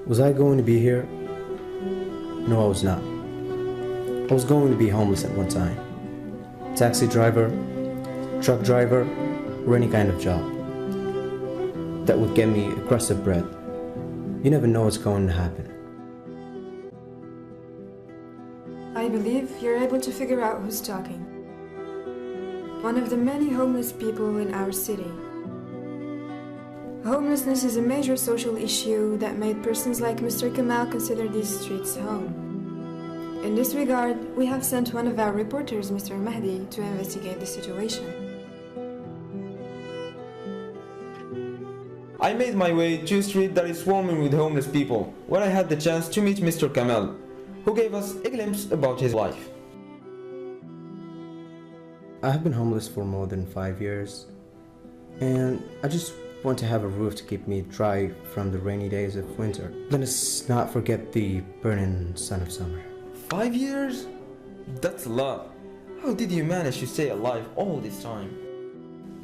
Was I going to be here? No, I was not. I was going to be homeless at one time. Taxi driver, truck driver, or any kind of job that would get me a crust of bread. You never know what's going to happen. I believe you're able to figure out who's talking. One of the many homeless people in our city. Homelessness is a major social issue that made persons like Mr. Kamal consider these streets home. In this regard, we have sent one of our reporters, Mr. Mahdi, to investigate the situation. I made my way to a street that is swarming with homeless people, where I had the chance to meet Mr. Kamal, who gave us a glimpse about his life. I have been homeless for more than 5 years, and I just want to have a roof to keep me dry from the rainy days of winter. Let us not forget the burning sun of summer. 5 years? That's a lot. How did you manage to stay alive all this time?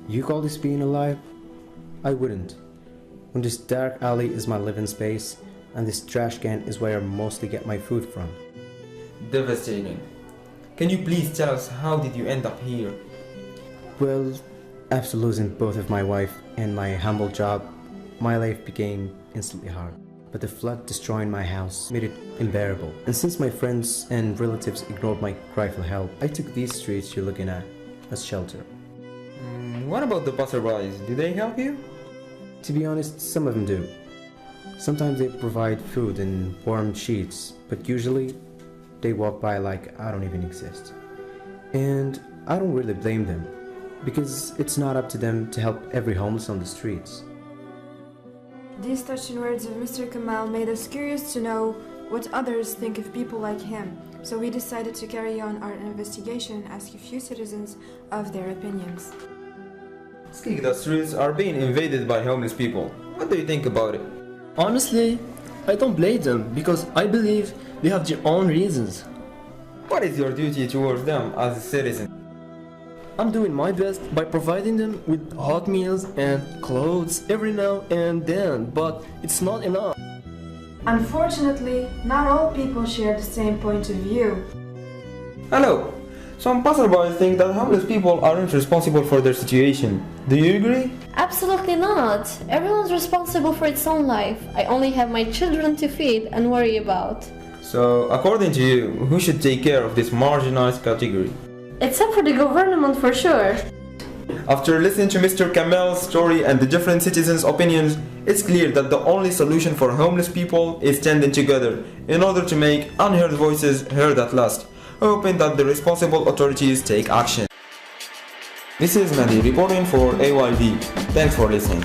You call this being alive? I wouldn't. When this dark alley is my living space, and this trash can is where I mostly get my food from. Devastating. Can you please tell us how did you end up here? Well, after losing both of my wife and my humble job, my life became instantly hard. But the flood destroying my house made it unbearable. And since my friends and relatives ignored my cry for help, I took these streets you're looking at as shelter. What about the passerbys? Do they help you? To be honest, some of them do. Sometimes they provide food and warm sheets, but usually they walk by like I don't even exist. And I don't really blame them, because it's not up to them to help every homeless on the streets. These touching words of Mr. Kamal made us curious to know what others think of people like him, so we decided to carry on our investigation and ask a few citizens of their opinions. Skikda streets are being invaded by homeless people. What do you think about it? Honestly, I don't blame them because I believe they have their own reasons. What is your duty towards them as a citizen? I'm doing my best by providing them with hot meals and clothes every now and then, but it's not enough. Unfortunately, not all people share the same point of view. Hello! Some passerbys think that homeless people aren't responsible for their situation. Do you agree? Absolutely not. Everyone's responsible for its own life. I only have my children to feed and worry about. So, according to you, who should take care of this marginalized category? Except for the government, for sure. After listening to Mr. Kamal's story and the different citizens' opinions, it's clear that the only solution for homeless people is standing together in order to make unheard voices heard at last, hoping that the responsible authorities take action. This is Mehdi reporting for AYV. Thanks for listening.